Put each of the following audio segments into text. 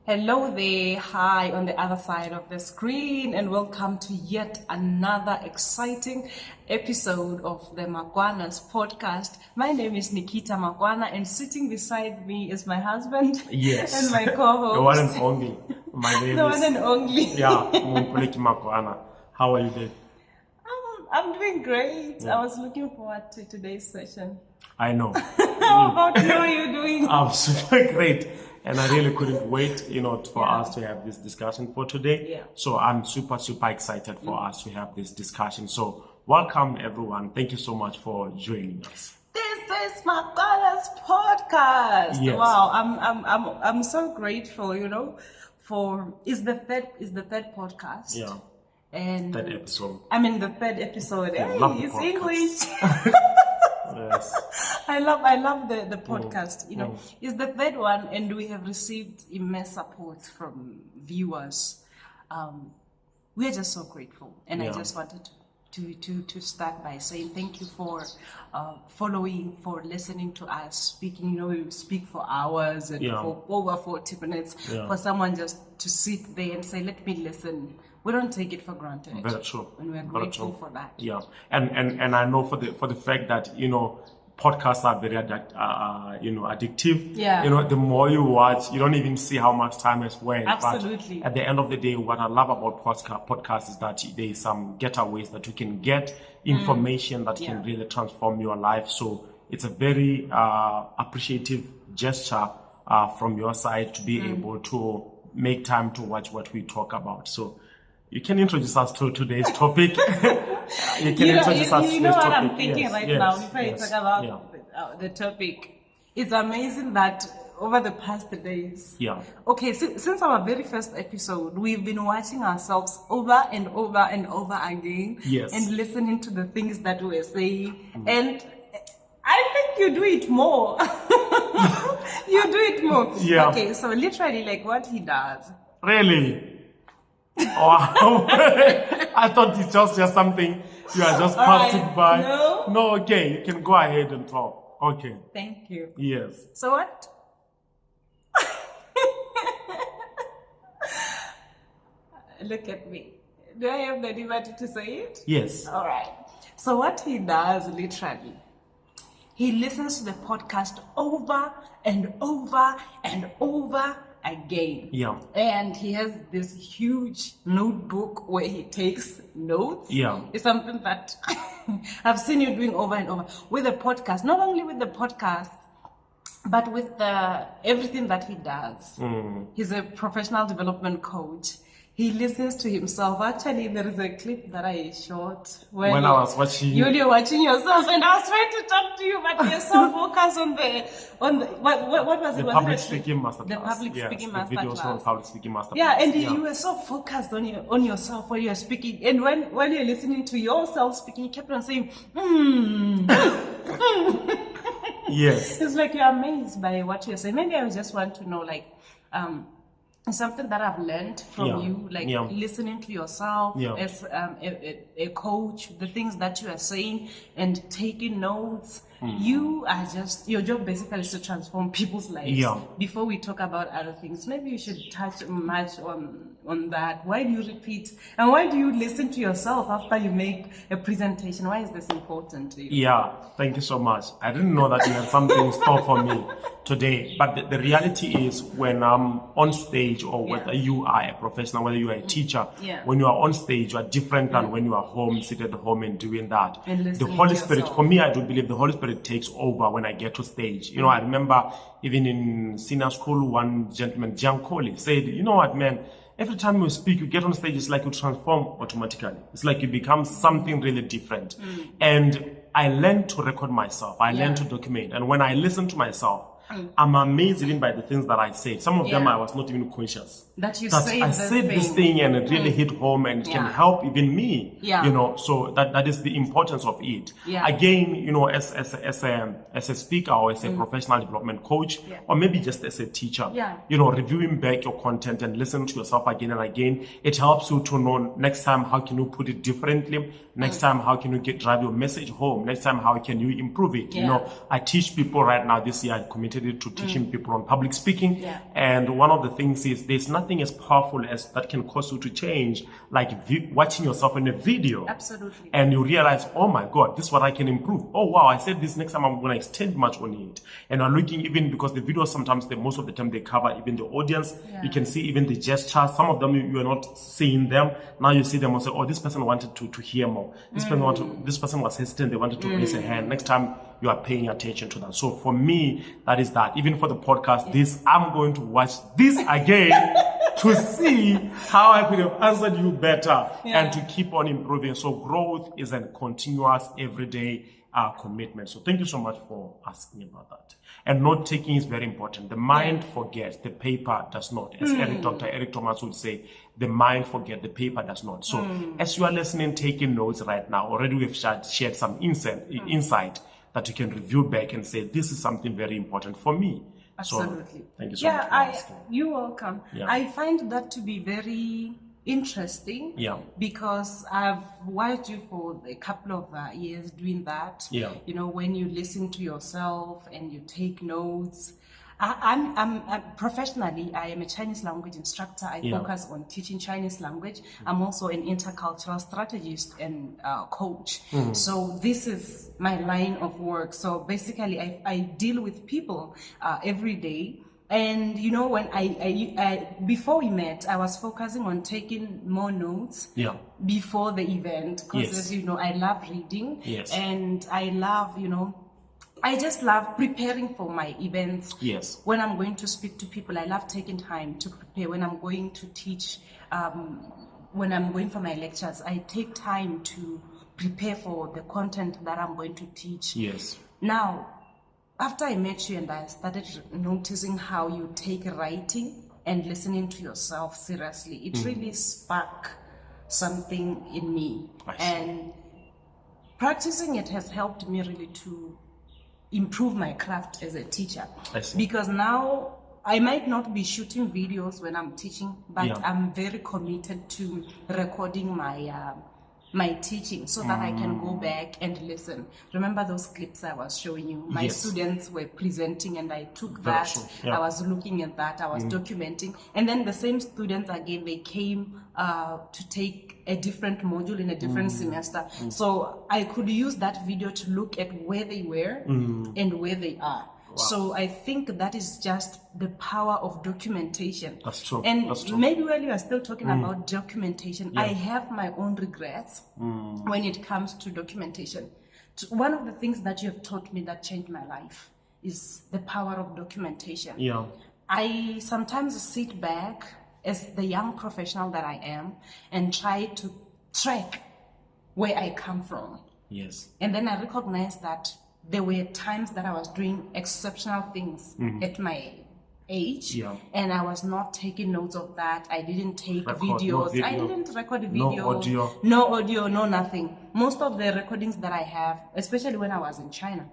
Hello there, hi on the other side of the screen, and welcome to yet another exciting episode of the Makwanas Podcast. My name is Nikita Makwana, and sitting beside me is my husband and my co-host. The one and only. My name the is... one and only. Mompoloki Makwana. How are you doing? I'm doing great. I was looking forward to today's session. I know. How about you? How are you doing? I'm super great. And I really couldn't wait, for us to have this discussion for today. Yeah. So I'm super excited for us to have this discussion. So welcome, everyone. Thank you so much for joining us. This is Makwanas Podcast. Yes. Wow, I'm so grateful. For is the third podcast. Yeah. And That episode. I mean the third episode. Yeah, Hey, love the it's podcast. English. Yes. I love the podcast. It's the third one, and we have received immense support from viewers. We are just so grateful, and I just wanted to start by saying thank you for following, for listening to us speaking. We speak for hours and for over 40 minutes. For someone just to sit there and say, "Let me listen." We don't take it for granted. Very true. And we're grateful for that. Yeah, and I know for the fact that podcasts are very addictive. Yeah. The more you watch, you don't even see how much time has went. Absolutely. But at the end of the day, what I love about podcasts is that there is some getaways that you can get information that can really transform your life. So it's a very appreciative gesture from your side to be able to make time to watch what we talk about. So you can introduce us to today's topic. You know what I'm thinking now before you talk about the topic. It's amazing that over the past days. Yeah. Okay, since our very first episode, we've been watching ourselves over and over and over again. Yes. And listening to the things that we're saying. And I think you do it more. You do it more. Yeah. Okay, so literally like what he does. Really? Wow. I thought it's just something you are just passing by. No, okay, you can go ahead and talk. Okay. Thank you. Yes. So what? Look at me. Do I have the liberty to say it? Yes. All right. So what he does literally, he listens to the podcast over and over and over again. Yeah. And he has this huge notebook where he takes notes. Yeah. It's something that I've seen you doing over and over with the podcast. Not only with the podcast, but with everything that he does. He's a professional development coach. He listens to himself. Actually, there is a clip that I shot when I was watching you're watching yourself, and I was trying to talk to you, but you're so focused on the what was it? The was public it speaking masterclass. The public speaking masterclass. The videos from public speaking masterclass. Yeah, and you were so focused on yourself when you're speaking, and when you're listening to yourself speaking, you kept on saying, Yes. It's like you're amazed by what you're saying. Maybe I just want to know, something that I've learned from you, listening to yourself as a coach, the things that you are saying and taking notes. You are your job basically is to transform people's lives. Yeah. Before we talk about other things, maybe you should touch much on that. Why do you repeat? And why do you listen to yourself after you make a presentation? Why is this important to you? Yeah, thank you so much. I didn't know that you had something in store for me today. But the reality is when I'm on stage, or whether you are a professional, whether you are a teacher, when you are on stage, you are different than when you are home, seated at home and doing that. And the Holy Spirit, for me, I do believe the Holy Spirit takes over when I get to stage. I remember even in senior school, one gentleman, 𝐀𝐛𝐨𝐿𝐤𝐢𝐭𝐚 said, you know what, man? Every time you speak, you get on stage, it's like you transform automatically. It's like you become something really different. And I learned to record myself. I learned to document. And when I listen to myself, I'm amazed even by the things that I say. Some of them I was not even conscious. That I said this thing and it really hit home, and it can help even me. So that is the importance of it. Again, as a speaker or as a professional development coach, or maybe just as a teacher, reviewing back your content and listening to yourself again and again, it helps you to know next time how can you put it differently. Next time, how can you drive your message home? Next time, how can you improve it? I teach people right now this year. I committed dedicated it to teaching people on public speaking. Yeah. And one of the things is there's nothing as powerful as that can cause you to change, like watching yourself in a video. Absolutely. And you realize, oh my God, this is what I can improve. Oh wow, I said this, next time I'm going to extend much on it. And I'm looking, even because the videos sometimes, most of the time they cover even the audience. Yeah. You can see even the gestures. Some of them you are not seeing them. Now you see them and say, oh, this person wanted to hear more. This person was hesitant. They wanted to raise a hand. Next time you are paying attention to that. So for me, that is that. Even for the podcast, I'm going to watch this again to see how I could have answered you better and to keep on improving. So growth is a continuous, everyday commitment. So thank you so much for asking about that. And note taking is very important. The mind forgets, the paper does not. As Dr. Eric Thomas would say, the mind forgets, the paper does not. So as you are listening, taking notes right now, already we've shared some insight that you can review back and say, this is something very important for me. Absolutely. So, thank you so much for asking. You're welcome. Yeah. I find that to be very interesting because I've watched you for a couple of years doing that. Yeah. You know, when you listen to yourself and you take notes. I'm professionally, I am a Chinese language instructor. I focus on teaching Chinese language. I'm also an intercultural strategist and coach. So this is my line of work. So basically, I deal with people every day. And you know, when I before we met, I was focusing on taking more notes before the event because, as you know, I love reading and I love, you know, I just love preparing for my events. Yes. When I'm going to speak to people, I love taking time to prepare. When I'm going to teach, when I'm going for my lectures, I take time to prepare for the content that I'm going to teach. Yes. Now, after I met you and I started noticing how you take writing and listening to yourself seriously, it really sparked something in me. And practicing it has helped me really to improve my craft as a teacher. Because now I might not be shooting videos when I'm teaching, but I'm very committed to recording my teaching so that I can go back and listen. Remember those clips I was showing you? My students were presenting and I took that. I was looking at that. I was documenting. And then the same students again, they came to take a different module in a different semester. So I could use that video to look at where they were and where they are. Wow. So I think that is just the power of documentation. That's true. And That's true. maybe while you are still talking about documentation, I have my own regrets when it comes to documentation. One of the things that you have taught me that changed my life is the power of documentation. Yeah. I sometimes sit back as the young professional that I am and try to track where I come from. Yes. And then I recognize that there were times that I was doing exceptional things at my age, and I was not taking notes of that. I didn't take videos. I didn't record videos. No audio, no nothing. Most of the recordings that I have, especially when I was in China,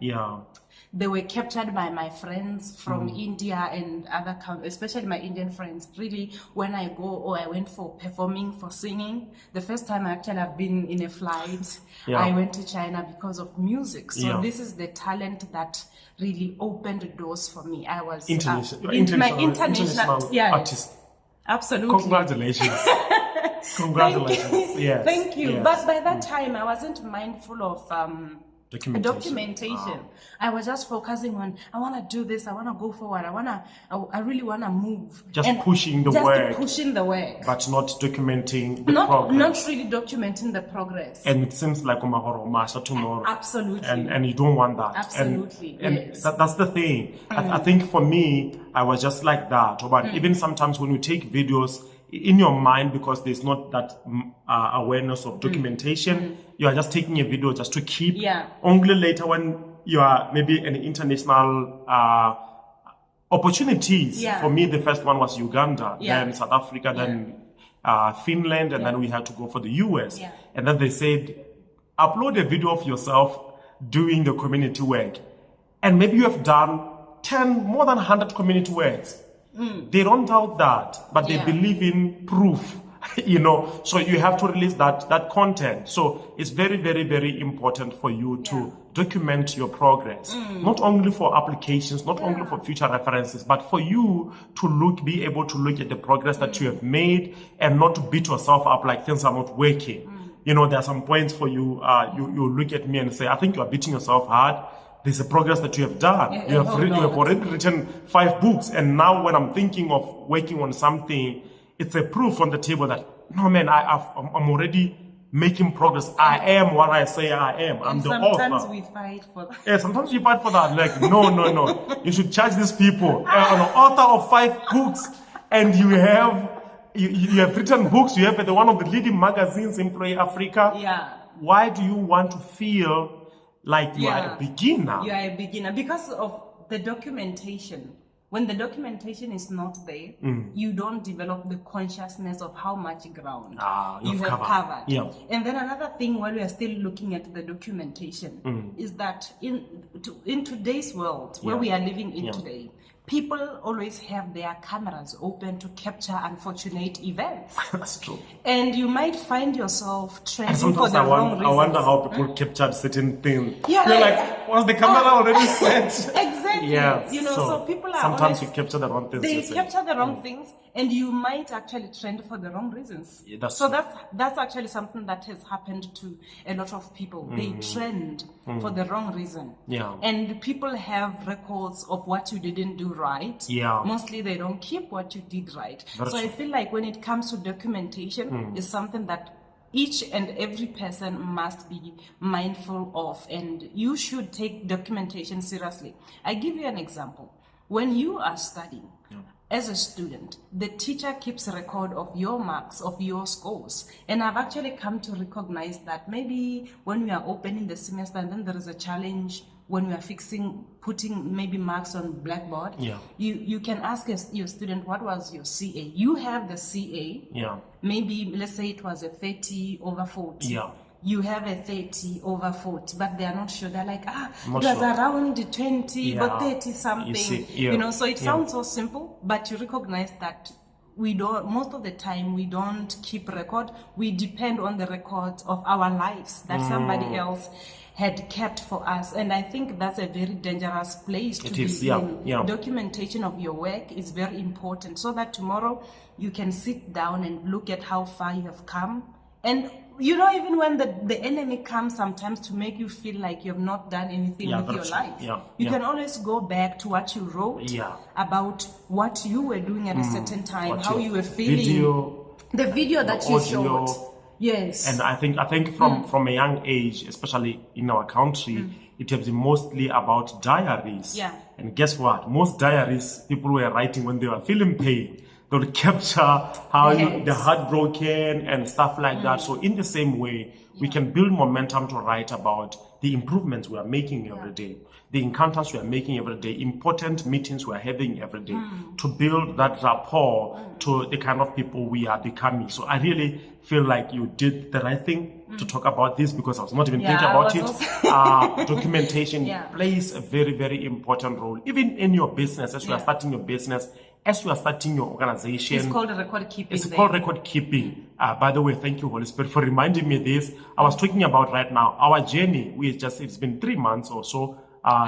they were captured by my friends from India and other countries, especially my Indian friends. Really, when I go or I went for performing, for singing, the first time I actually have been in a flight, I went to China because of music. So this is the talent that really opened doors for me. I was international artist. Absolutely. Congratulations. Congratulations. Yes. Thank you. Yes. But by that time, I wasn't mindful of documentation. I was just focusing on, I want to do this, I want to go forward, I really want to move. Just pushing the work. But not documenting the progress. Not really documenting the progress. And it seems like tomorrow. Absolutely. And you don't want that. Absolutely. And that's the thing. I think for me, I was just like that. But even sometimes when you take videos, in your mind, because there's not that awareness of documentation, you are just taking a video just to keep. Only later when you are maybe an international opportunities. For me, the first one was Uganda, then South Africa, then Finland, and then we had to go for the US. And then they said, upload a video of yourself doing the community work. And maybe you have done more than 100 community works. They don't doubt that, but they believe in proof. So you have to release that content. So it's very, very, very important for you to document your progress, not only for applications, not only for future references, but for you to be able to look at the progress that you have made and not to beat yourself up like things are not working. There are some points for you. You look at me and say, I think you are beating yourself hard. There's a progress that you have done. You have already written 5 books. And now when I'm thinking of working on something, it's a proof on the table that, no, man, I'm already making progress. I am what I say I am. I'm the author. Sometimes we fight for that. Yeah, sometimes we fight for that. Like, no. You should charge these people. An author of 5 books, and you have written books. You have one of the leading magazines, Employee Africa. Yeah. Why do you want to feel like you are a beginner? You are a beginner because of the documentation. When the documentation is not there, you don't develop the consciousness of how much ground you have covered. Yeah. And then another thing, while we are still looking at the documentation, is that in today's world, where we are living in today, people always have their cameras open to capture unfortunate events. That's true. And you might find yourself trending for the wrong reasons. I wonder how people captured certain things. Yeah, you're like, was the camera already set? Exactly. Yeah. So people are sometimes you capture the wrong things. They capture the wrong things, and you might actually trend for the wrong reasons. Yeah, that's actually something that has happened to a lot of people. They trend for the wrong reason. Yeah. And people have records of what you didn't do right. Yeah. Mostly they don't keep what you did right. I feel like when it comes to documentation, it's something that each and every person must be mindful of, and you should take documentation seriously. I give you an example. When you are studying, as a student, the teacher keeps a record of your marks, of your scores. And I've actually come to recognize that maybe when we are opening the semester and then there is a challenge, when we are putting maybe marks on blackboard, you can ask your student, what was your CA? You have the CA. Yeah. Maybe, let's say it was a 30 over 40. Yeah. You have a 30 over 40, but they are not sure. They're like, it was sure. around 20, but 30 something. So it sounds so simple, but you recognize that most of the time we don't keep record. We depend on the record of our lives that somebody else had kept for us. And I think that's a very dangerous place to be in. Documentation of your work is very important, so that tomorrow you can sit down and look at how far you have come. And even when the enemy comes sometimes to make you feel like you have not done anything with your life, you can always go back to what you wrote about what you were doing at a certain time, how you were feeling, the video that you showed. Yes. And I think from a young age, especially in our country, it has been mostly about diaries. Yeah. And guess what? Most diaries people were writing when they were feeling pain. They would capture how they're heartbroken and stuff like that. So in the same way, we can build momentum to write about the improvements we are making every day, the encounters we are making every day, important meetings we are having every day, to build that rapport to the kind of people we are becoming. So I really feel like you did the right thing to talk about this, because I was not even thinking about it. Documentation plays a very, very important role, even in your business, as you are starting your business, as you are starting your organization. It's called record keeping. It's called record keeping. By the way, thank you, Holy Spirit, for reminding me this. I was talking about right now, our journey. It's been 3 months or so.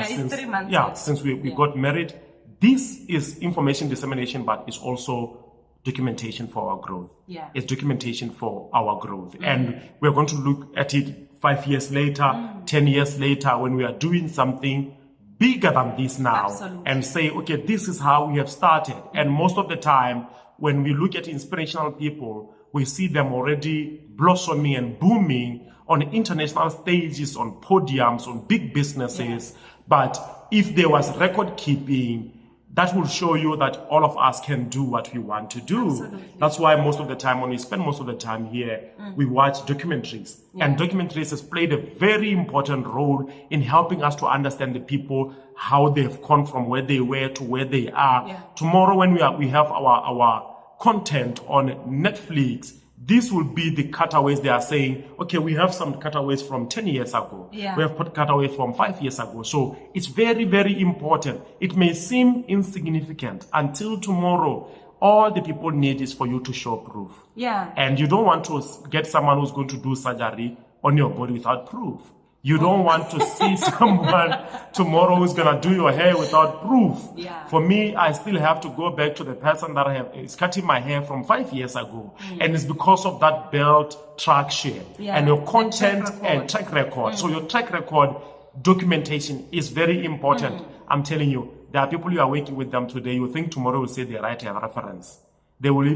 Since 3 months. Since we got married. This is information dissemination, but it's also documentation for our growth. Yeah. It's documentation for our growth. And we're going to look at it 5 years later, 10 years later, when we are doing something bigger than this now. Absolutely. And say, okay, this is how we have started. And most of the time, when we look at inspirational people, we see them already blossoming and booming on international stages, on podiums, on big businesses. But if there was record keeping, that will show you that all of us can do what we want to do. Absolutely. That's why most of the time, when we spend most of the time here, we watch documentaries. And documentaries has played a very important role in helping us to understand the people, how they've come from where they were to where they are. Yeah. Tomorrow, when we have our content on Netflix, this will be the cutaways. They are saying, okay, we have some cutaways from 10 years ago. Yeah. We have put cutaways from 5 years ago. So it's very, very important. It may seem insignificant until tomorrow. all the people need is for you to show proof. Yeah. And you don't want to get someone who's going to do surgery on your body without proof. You don't want to see someone tomorrow who's going to do your hair without proof. Yeah. For me, I still have to go back to the person that is cutting my hair from 5 years ago. And it's because of that belt traction and your content and track record. So your track record documentation is very important. I'm telling you, there are people you are working with them today. You think tomorrow will say they write a reference. They will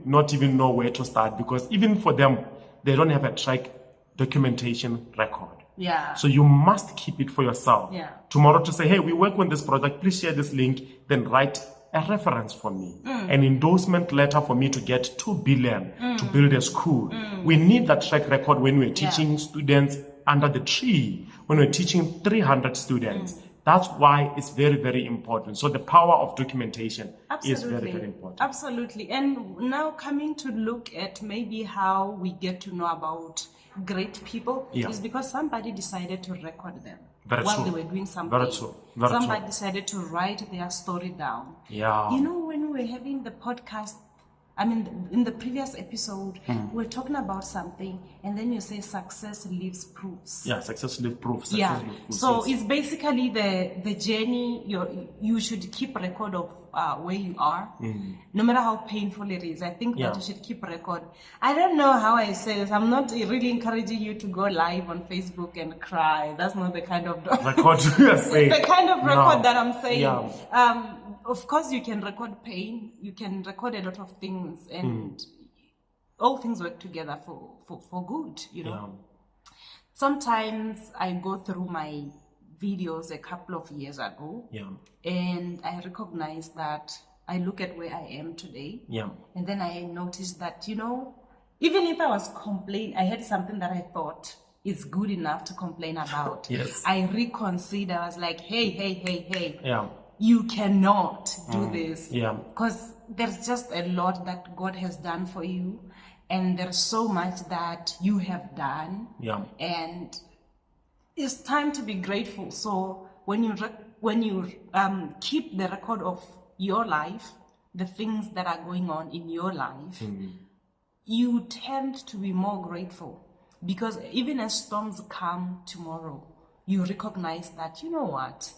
not even know where to start, because even for them, they don't have a track documentation record. Yeah. So you must keep it for yourself. Yeah. Tomorrow to say, hey, we work on this project, please share this link, then write a reference for me. An endorsement letter for me to get 2 billion to build a school. We need that track record when we're teaching students under the tree, when we're teaching 300 students. That's why it's very, very important. So the power of documentation is very, very important. Absolutely. And now coming to look at maybe how we get to know about great people is because somebody decided to record them while they were doing something. Very true. Somebody decided to write their story down. Yeah. You know, when we were having the podcast, I mean, in the previous episode, we were talking about something, and then you say success leaves proofs. Yeah, success leaves proofs. So it's basically the journey. You should keep record of where you are, no matter how painful it is. I think that you should keep record. I don't know how I say this. I'm not really encouraging you to go live on Facebook and cry. That's not the kind of record you are saying. The kind of record that I'm saying. Yeah. Of course, you can record pain. You can record a lot of things, and all things work together for good. You know. Yeah. Sometimes I go through my videos a couple of years ago, and I recognize that I look at where I am today, and then I notice that, you know, even if I was complaining, I had something that I thought is good enough to complain about. I reconsider. I was like, hey, you cannot do this, because there's just a lot that God has done for you, and there's so much that you have done, and it's time to be grateful. So when you keep the record of your life, the things that are going on in your life, you tend to be more grateful, because even as storms come tomorrow, you recognize that, you know what,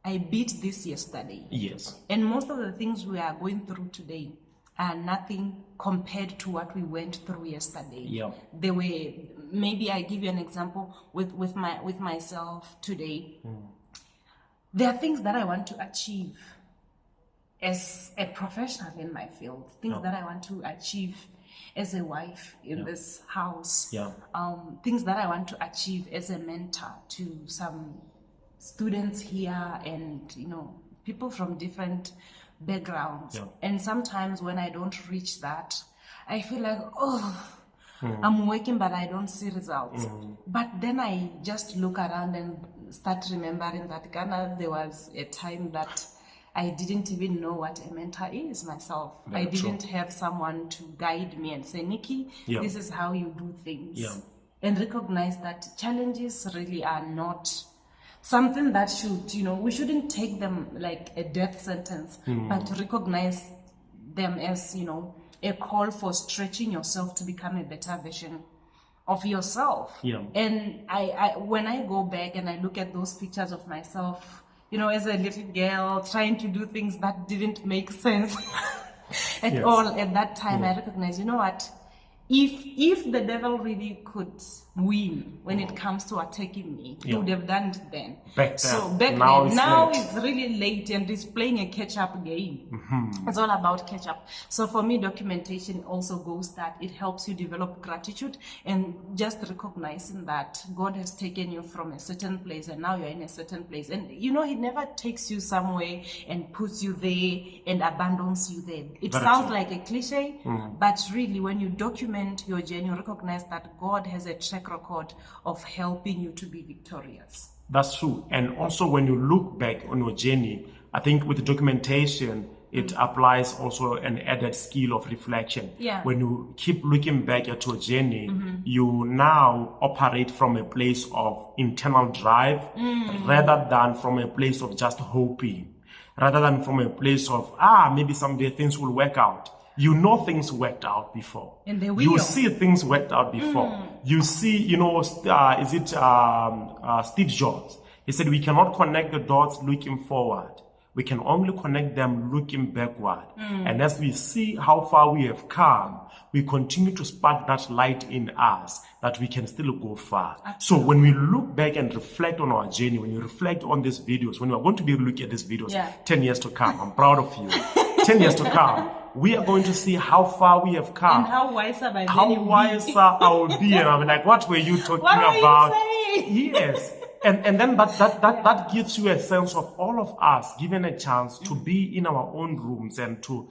I beat this yesterday. Yes. And most of the things we are going through today are nothing compared to what we went through yesterday. Yeah. They were, maybe I give you an example with myself today. There are things that I want to achieve as a professional in my field, things that I want to achieve as a wife in this house, things that I want to achieve as a mentor to some students here, and, you know, people from different backgrounds. And sometimes when I don't reach that, I feel like, I'm working but I don't see results. But then I just look around and start remembering that Ghana, there was a time that I didn't even know what a mentor is myself. I didn't have someone to guide me and say, Nikki, this is how you do things. And recognize that challenges really are not something that should, you know, we shouldn't take them like a death sentence, but to recognize them as, you know, a call for stretching yourself to become a better version of yourself. And I when I go back and I look at those pictures of myself, you know, as a little girl trying to do things that didn't make sense at all at that time, I recognize, you know what, if the devil really could win when it comes to attacking me, he would have done it then. Back then. Now it's really late, and it's playing a catch-up game. It's all about catch-up. So for me, documentation also goes that it helps you develop gratitude, and just recognizing that God has taken you from a certain place and now you're in a certain place. And, you know, he never takes you somewhere and puts you there and abandons you there. It sounds like a cliche, but really when you document your journey, you recognize that God has a track record of helping you to be victorious. That's true. And also when you look back on your journey, I think with documentation, it applies also an added skill of reflection. When you keep looking back at your journey, you now operate from a place of internal drive rather than from a place of just hoping. rather than from a place of, maybe someday things will work out. You know things worked out before. And they will. You see things worked out before. You see, Steve Jobs? He said, we cannot connect the dots looking forward. We can only connect them looking backward. And as we see how far we have come, we continue to spark that light in us that we can still go far. Absolutely. So when we look back and reflect on our journey, when you reflect on these videos, when we are going to be looking at these videos 10 years to come, I'm proud of you. 10 years to come, we are going to see how far we have come. And how wiser by then How wiser I will be. And I'm like, what were you talking about? Yes. And then that gives you a sense of all of us given a chance to be in our own rooms and to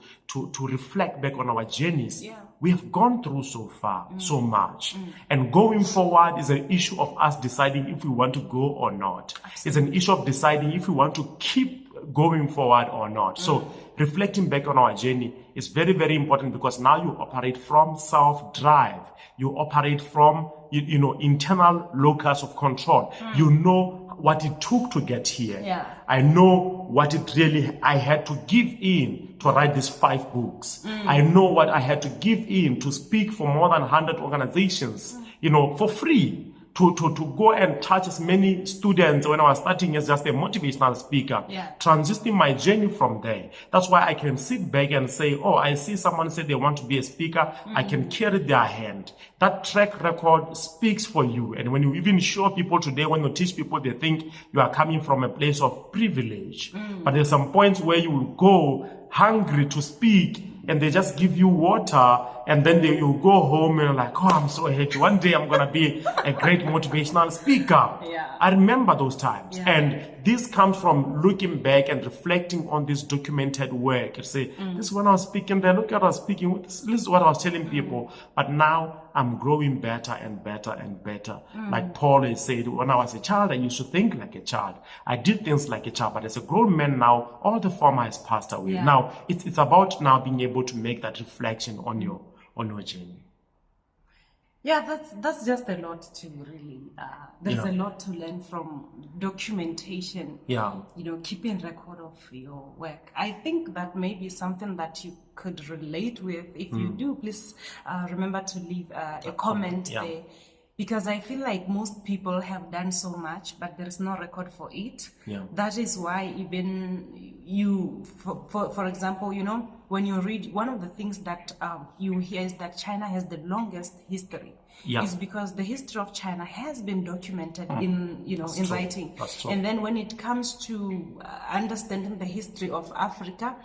reflect back on our journeys. Yeah. We have gone through so far, so much. And going forward is an issue of us deciding if we want to go or not. Absolutely. It's an issue of deciding if we want to keep going forward or not. So reflecting back on our journey is very, very important, because now you operate from self-drive. You operate from, internal locus of control. You know what it took to get here. Yeah. I know what I had to give in to write these 5 books. I know what I had to give in to speak for more than 100 organizations, for free. To go and touch as many students when I was starting as just a motivational speaker, transitioning my journey from there. That's why I can sit back and say, I see someone say they want to be a speaker. I can carry their hand. That track record speaks for you. And when you even show people today, when you teach people, they think you are coming from a place of privilege. But there's some points where you will go hungry to speak, and they just give you water, and then you go home and you're like, I'm so happy. One day I'm going to be a great motivational speaker. Yeah. I remember those times. Yeah. And this comes from looking back and reflecting on this documented work. You say, this is when I was speaking there, look at what I was speaking, this is what I was telling people. But now I'm growing better and better and better. Like Paul has said, when I was a child, I used to think like a child. I did things like a child, but as a grown man now, all the former has passed away. Yeah. Now, it's about now being able to make that reflection on your journey. Yeah, that's just a lot to really. There's a lot to learn from documentation. Yeah. Keeping record of your work. I think that may be something that you could relate with. If you do, please remember to leave a comment there. Because I feel like most people have done so much, but there is no record for it. Yeah. That is why even you, for example, when you read, one of the things that you hear is that China has the longest history. Yeah. Is because the history of China has been documented in writing. That's true. And then when it comes to understanding the history of Africa,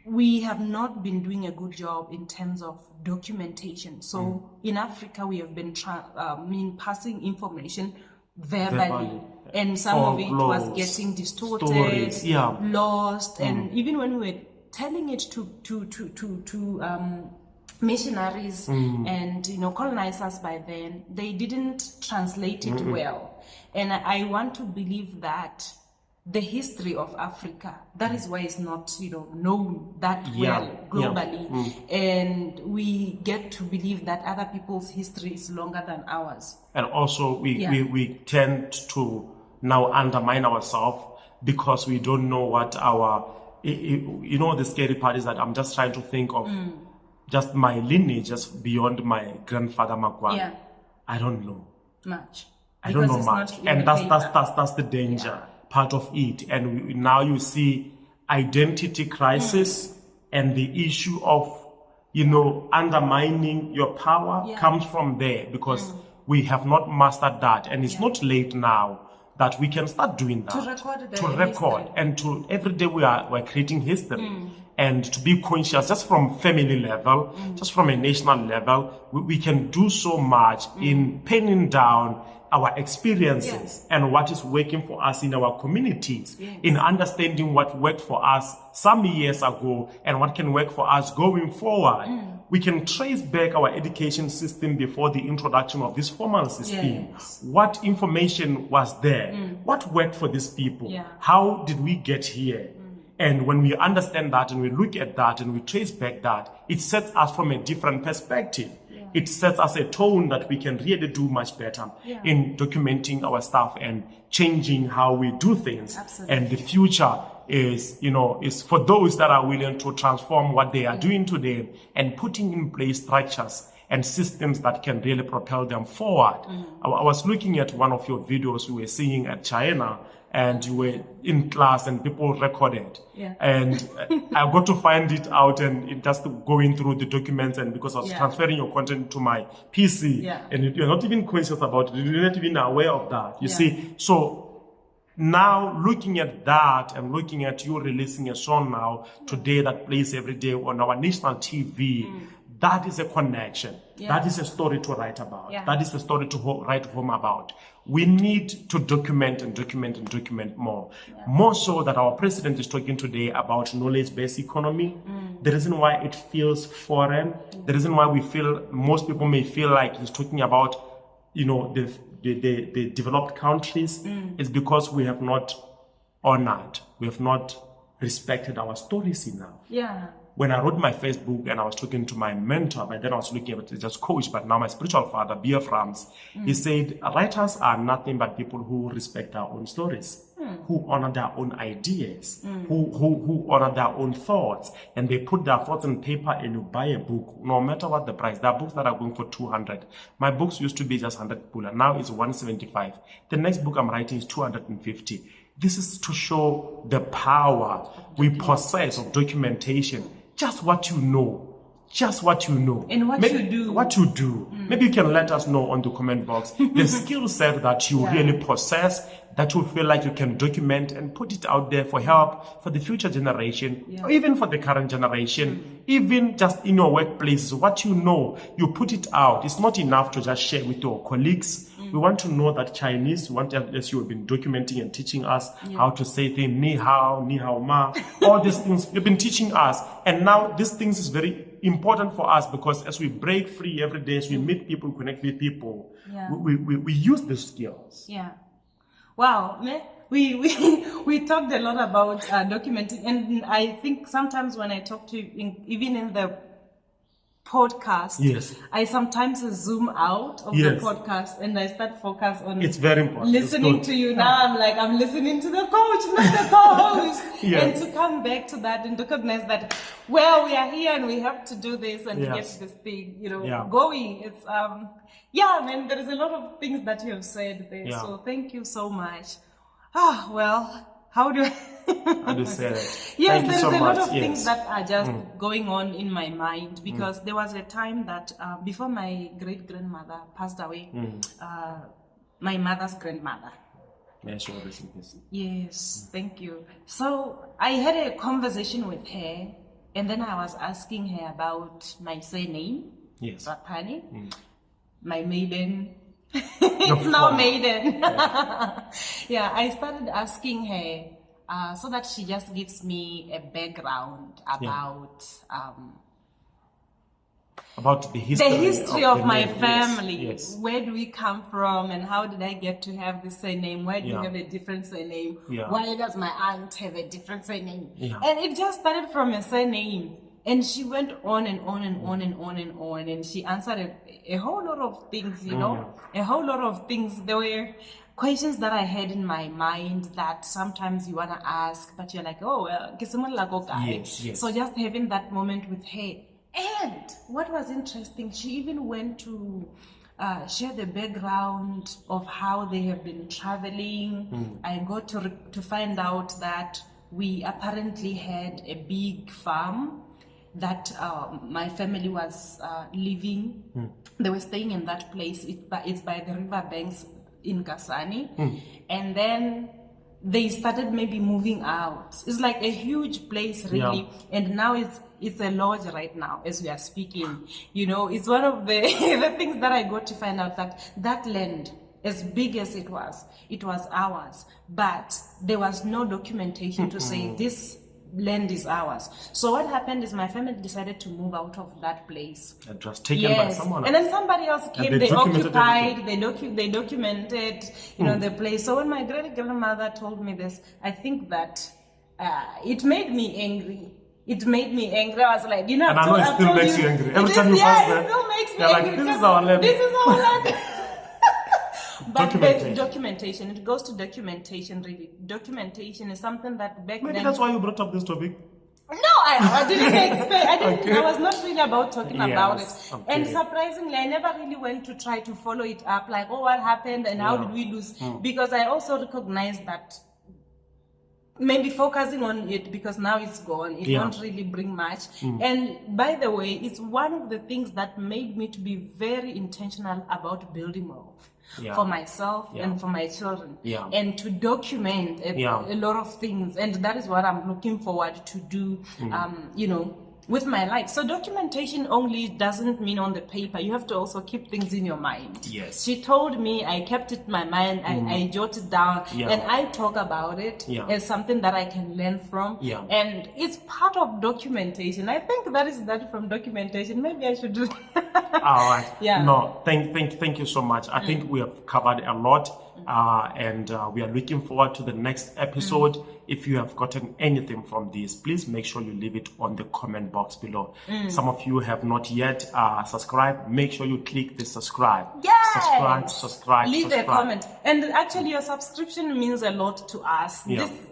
we have not been doing a good job in terms of documentation. So in Africa, we have been passing information verbally. And some of it was getting distorted, stories, lost. And even when we were telling it to missionaries and colonizers by then, they didn't translate it well. And I want to believe that the history of Africa, that is why it's not known that well globally, and we get to believe that other people's history is longer than ours. And also we tend to now undermine ourselves because we don't know what our the scary part is that I'm just trying to think of just my lineage, just beyond my grandfather Makwana. Yeah. I don't know much. I don't know much, and that's the danger. Yeah. Part of it. And now you see identity crisis and the issue of undermining your power comes from there, because we have not mastered that, and it's not late now that we can start doing that, to record and to every day we're creating history. And to be conscious, just from family level, just from a national level, we can do so much in penning down our experiences and what is working for us in our communities, in understanding what worked for us some years ago and what can work for us going forward. We can trace back our education system before the introduction of this formal system. What information was there? What worked for these people? How did we get here? And when we understand that and we look at that and we trace back that, it sets us from a different perspective. It sets us a tone that we can really do much better in documenting our stuff and changing how we do things. Absolutely. And the future is for those that are willing to transform what they are doing today and putting in place structures and systems that can really propel them forward. I was looking at one of your videos we were seeing at China, and you were in class and people recorded. And I got to find it out and just going through the documents, and because I was transferring your content to my PC, and you're not even conscious about it, you're not even aware of that. You see, so now looking at that and looking at you releasing a song now today that plays every day on our national TV, that is a connection. That is a story to write about. That is a story to write home about. We need to document and document and document more. More so that our president is talking today about knowledge-based economy. The reason why it feels foreign, the reason why most people may feel like he's talking about, the developed countries is because we have not honored, we have not respected our stories enough. When I wrote my first book and I was talking to my mentor, but then I was looking at it as coach, but now my spiritual father, B.F. Rams, he said, writers are nothing but people who respect their own stories, who honor their own ideas, who honor their own thoughts, and they put their thoughts on paper and you buy a book, no matter what the price. There are books that are going for 200. My books used to be just 100 pula. Now it's 175. The next book I'm writing is 250. This is to show the power we possess of documentation. Just what you know. Just what you know. And what you do. What you do. Maybe you can let us know on the comment box the skill set that you really possess, that you feel like you can document and put it out there for help for the future generation, or even for the current generation, even just in your workplace. What you know, you put it out. It's not enough to just share with your colleagues. We want to know that Chinese, as you have been documenting and teaching us how to say things, ni hao ma, all these things you've been teaching us. And now these things is very important for us because as we break free every day, as we meet people, connect with people, we use these skills. Wow, we talked a lot about documenting, and I think sometimes when I talk to you, even in the podcast, I sometimes zoom out of the podcast and I start focus on it's very important listening to you. Now I'm listening to the coach, not the co-host. And to come back to that and recognize that we are here and we have to do this and get this thing going. It's there is a lot of things that you have said there, so thank you so much. How do I say that? Yes, there's a lot of things that are just going on in my mind because there was a time that before my great-grandmother passed away, my mother's grandmother. May she always in peace. Yes, thank you. So I had a conversation with her, and then I was asking her about my surname, Rapani, my maiden. It's now maiden. I started asking her so that she just gives me a background about the history of my family. Yes. Where do we come from and how did I get to have this surname? Why do you have a different surname? Why does my aunt have a different surname? And it just started from a surname. And she went on and on and on and on and on, and she answered a whole lot of things, a whole lot of things. There were questions that I had in my mind that sometimes you want to ask, but you're like, So just having that moment with her. And what was interesting, she even went to share the background of how they have been traveling. I got to find out that we apparently had a big farm that my family was living. They were staying in that place. It's by the river banks in Kasani. And then they started maybe moving out. It's like a huge place, really. And now it's a lodge right now as we are speaking. It's one of the things that I got to find out, that land, as big as it was ours. But there was no documentation to say this land is ours. So what happened is my family decided to move out of that place. It was taken by someone else. And then somebody else came, they occupied, they documented, the place. So when my great-grandmother told me this, I think that it made me angry. I was like, and I know it still makes you angry. Every time you pass there, it still makes me angry. Like, this is our land. This is our land. But documentation. It goes to documentation, really. Documentation is something that back then... Maybe that's why you brought up this topic. No, I didn't expect. I was not really about talking about it. And surprisingly, I never really went to try to follow it up, like, oh, what happened and how did we lose? Because I also recognize that maybe focusing on it, because now it's gone, it won't really bring much. And by the way, it's one of the things that made me to be very intentional about building wealth. For myself and for my children, and to document a lot of things, and that is what I'm looking forward to do, you know, with my life. So documentation only doesn't mean on the paper. You have to also keep things in your mind. Yes. She told me, I kept it in my mind, I jotted down, and I talk about it as something that I can learn from. And it's part of documentation. I think that from documentation. Maybe I should do All right. No, thank you so much. I think we have covered a lot, and we are looking forward to the next episode. If you have gotten anything from this, please make sure you leave it on the comment box below. Some of you have not yet subscribed. Make sure you click the subscribe. Yes. Subscribe. Leave a comment. And actually, your subscription means a lot to us. This